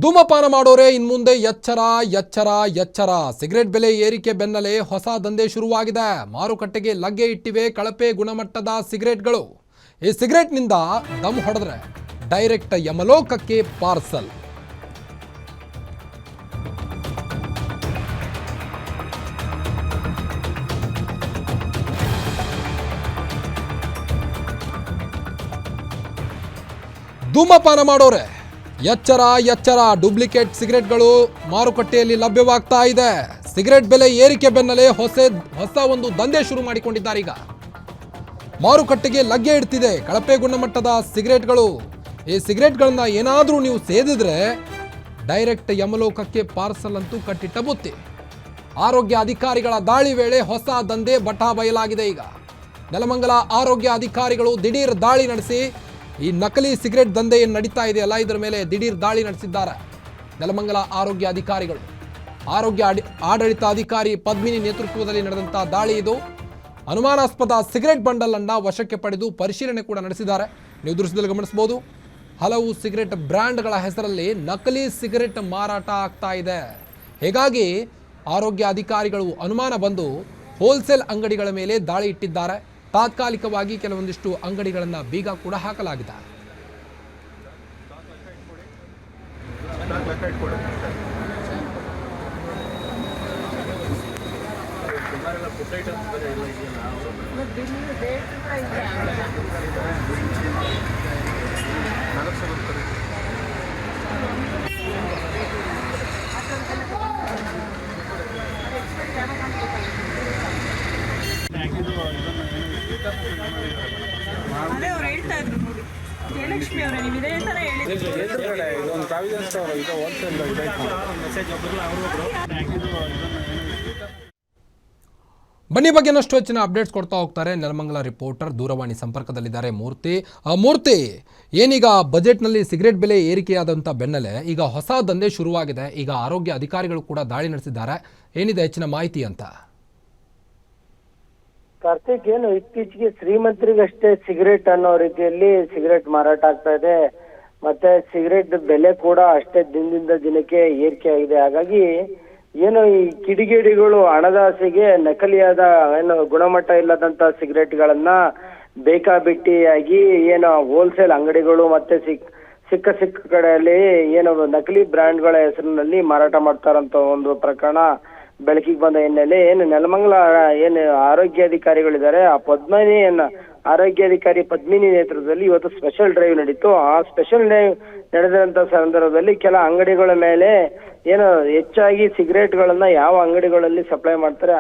ಧೂಮಪಾನ ಮಾಡೋರೆ ಇನ್ಮುಂದೆ ಎಚ್ಚರ ಎಚ್ಚರ ಎಚ್ಚರ. ಸಿಗರೆಟ್ ಬೆಲೆ ಏರಿಕೆ ಬೆನ್ನಲ್ಲೇ ಹೊಸ ದಂಧೆ ಶುರುವಾಗಿದೆ. ಮಾರುಕಟ್ಟೆಗೆ ಲಗ್ಗೆ ಇಟ್ಟಿವೆ ಕಳಪೆ ಗುಣಮಟ್ಟದ ಸಿಗರೆಟ್ಗಳು. ಈ ಸಿಗರೆಟ್ನಿಂದ ದಮ್ ಹೊಡೆದ್ರೆ ಡೈರೆಕ್ಟ್ ಯಮಲೋಕಕ್ಕೆ ಪಾರ್ಸಲ್. ಧೂಮಪಾನ ಮಾಡೋರೆ ಎಚ್ಚರ ಎಚ್ಚರ. ಡೂಪ್ಲಿಕೇಟ್ ಸಿಗರೆಟ್ಗಳು ಮಾರುಕಟ್ಟೆಯಲ್ಲಿ ಲಭ್ಯವಾಗ್ತಾ ಇದೆ. ಸಿಗರೆಟ್ ಬೆಲೆ ಏರಿಕೆ ಬೆನ್ನಲ್ಲೇ ಹೊಸ ಒಂದು ದಂಧೆ ಶುರು ಮಾಡಿಕೊಂಡಿದ್ದಾರೆ. ಈಗ ಮಾರುಕಟ್ಟೆಗೆ ಲಗ್ಗೆ ಇಡ್ತಿದೆ ಕಳಪೆ ಗುಣಮಟ್ಟದ ಸಿಗರೆಟ್ಗಳು. ಈ ಸಿಗರೆಟ್ಗಳನ್ನ ಏನಾದರೂ ನೀವು ಸೇದಿದ್ರೆ ಡೈರೆಕ್ಟ್ ಯಮಲೋಕಕ್ಕೆ ಪಾರ್ಸಲ್ ಅಂತೂ ಕಟ್ಟಿಟ್ಟ ಬುತ್ತಿ. ಆರೋಗ್ಯ ಅಧಿಕಾರಿಗಳ ದಾಳಿ ವೇಳೆ ಹೊಸ ದಂಧೆ ಬಟಾ ಬಯಲಾಗಿದೆ. ಈಗ ನೆಲಮಂಗಲ ಆರೋಗ್ಯ ಅಧಿಕಾರಿಗಳು ದಿಢೀರ್ ದಾಳಿ ನಡೆಸಿ ಈ ನಕಲಿ ಸಿಗರೆಟ್ ದಂಧೆ ಏನು ನಡೀತಾ ಇದೆಯಲ್ಲ ಇದರ ಮೇಲೆ ದಿಢೀರ್ ದಾಳಿ ನಡೆಸಿದ್ದಾರೆ ನೆಲಮಂಗಲ ಆರೋಗ್ಯ ಅಧಿಕಾರಿಗಳು. ಆರೋಗ್ಯ ಆಡಳಿತಾಧಿಕಾರಿ ಪದ್ಮಿನಿ ನೇತೃತ್ವದಲ್ಲಿ ನಡೆದಂಥ ದಾಳಿ ಇದು. ಅನುಮಾನಾಸ್ಪದ ಸಿಗರೆಟ್ ಬಂಡಲ್ ಅನ್ನ ವಶಕ್ಕೆ ಪಡೆದು ಪರಿಶೀಲನೆ ಕೂಡ ನಡೆಸಿದ್ದಾರೆ. ನೀವು ದೃಶ್ಯದಲ್ಲಿ ಗಮನಿಸಬಹುದು, ಹಲವು ಸಿಗರೆಟ್ ಬ್ರ್ಯಾಂಡ್ಗಳ ಹೆಸರಲ್ಲಿ ನಕಲಿ ಸಿಗರೆಟ್ ಮಾರಾಟ ಆಗ್ತಾ ಇದೆ. ಹೀಗಾಗಿ ಆರೋಗ್ಯ ಅಧಿಕಾರಿಗಳು ಅನುಮಾನ ಬಂದು ಹೋಲ್ಸೇಲ್ ಅಂಗಡಿಗಳ ಮೇಲೆ ದಾಳಿ ಇಟ್ಟಿದ್ದಾರೆ. ತಾತ್ಕಾಲಿಕವಾಗಿ ಕೆಲವೊಂದಿಷ್ಟು ಅಂಗಡಿಗಳನ್ನು ಬೀಗ ಕೂಡ ಹಾಕಲಾಗಿದೆ. ಅದೇ ಅವ್ರು ಹೇಳ್ತಾ ಇದ್ರು ನೋಡಿ, ಜಯಲಕ್ಷ್ಮಿ ಅವರೇ ನೀವು ಇದೇ ಥರ ಬನ್ನಿ ಬಗ್ಗೆ ಇನ್ನಷ್ಟು ಹೆಚ್ಚಿನ ಅಪ್ಡೇಟ್ಸ್ ಕೊಡ್ತಾ ಹೋಗ್ತಾರೆ ನೆಲಮಂಗಲ ರಿಪೋರ್ಟರ್. ದೂರವಾಣಿ ಸಂಪರ್ಕದಲ್ಲಿದ್ದಾರೆ ಮೂರ್ತಿ. ಏನೀಗ ಬಜೆಟ್ನಲ್ಲಿ ಸಿಗರೆಟ್ ಬೆಲೆ ಏರಿಕೆಯಾದಂಥ ಬೆನ್ನಲ್ಲೇ ಈಗ ಹೊಸ ದಂಧೆ ಶುರುವಾಗಿದೆ. ಈಗ ಆರೋಗ್ಯ ಅಧಿಕಾರಿಗಳು ಕೂಡ ದಾಳಿ ನಡೆಸಿದ್ದಾರೆ. ಏನಿದೆ ಹೆಚ್ಚಿನ ಮಾಹಿತಿ ಅಂತ? ಕಾರ್ತಿಕ್, ಏನು ಇತ್ತೀಚೆಗೆ ಶ್ರೀಮಂತರಿಗಷ್ಟೇ ಸಿಗರೇಟ್ ಅನ್ನೋ ರೀತಿಯಲ್ಲಿ ಸಿಗರೇಟ್ ಮಾರಾಟ ಆಗ್ತಾ ಇದೆ. ಮತ್ತೆ ಸಿಗರೇಟ್ ಬೆಲೆ ಕೂಡ ಅಷ್ಟೇ ದಿನದಿಂದ ದಿನಕ್ಕೆ ಏರಿಕೆ ಆಗಿದೆ. ಹಾಗಾಗಿ ಏನು ಈ ಕಿಡಿಗೇಡಿಗಳು ಹಣದಾಸೆಗೆ ನಕಲಿಯಾದ ಏನು ಗುಣಮಟ್ಟ ಇಲ್ಲದಂತ ಸಿಗರೇಟ್ಗಳನ್ನ ಬೇಕಾಬಿಟ್ಟಿಯಾಗಿ ಏನು ಹೋಲ್ಸೇಲ್ ಅಂಗಡಿಗಳು ಮತ್ತೆ ಸಿಕ್ಕ ಕಡೆಯಲ್ಲಿ ಏನು ನಕಲಿ ಬ್ರ್ಯಾಂಡ್ಗಳ ಹೆಸರಿನಲ್ಲಿ ಮಾರಾಟ ಮಾಡ್ತಾರಂತ ಒಂದು ಪ್ರಕರಣ ಬೆಳಕಿಗೆ ಬಂದ ಹಿನ್ನೆಲೆ ಏನು ನೆಲಮಂಗಲ ಏನು ಆರೋಗ್ಯಾಧಿಕಾರಿಗಳಿದ್ದಾರೆ, ಆ ಆರೋಗ್ಯಾಧಿಕಾರಿ ಪದ್ಮಿನಿ ನೇತೃತ್ವದಲ್ಲಿ ಇವತ್ತು ಸ್ಪೆಷಲ್ ಡ್ರೈವ್ ನಡೀತು. ಆ ಸ್ಪೆಷಲ್ ಡ್ರೈವ್ ನಡೆದಂತ ಸಂದರ್ಭದಲ್ಲಿ ಕೆಲ ಅಂಗಡಿಗಳ ಮೇಲೆ ಏನು ಹೆಚ್ಚಾಗಿ ಸಿಗರೇಟ್ಗಳನ್ನ ಯಾವ ಅಂಗಡಿಗಳಲ್ಲಿ ಸಪ್ಲೈ ಮಾಡ್ತಾರೆ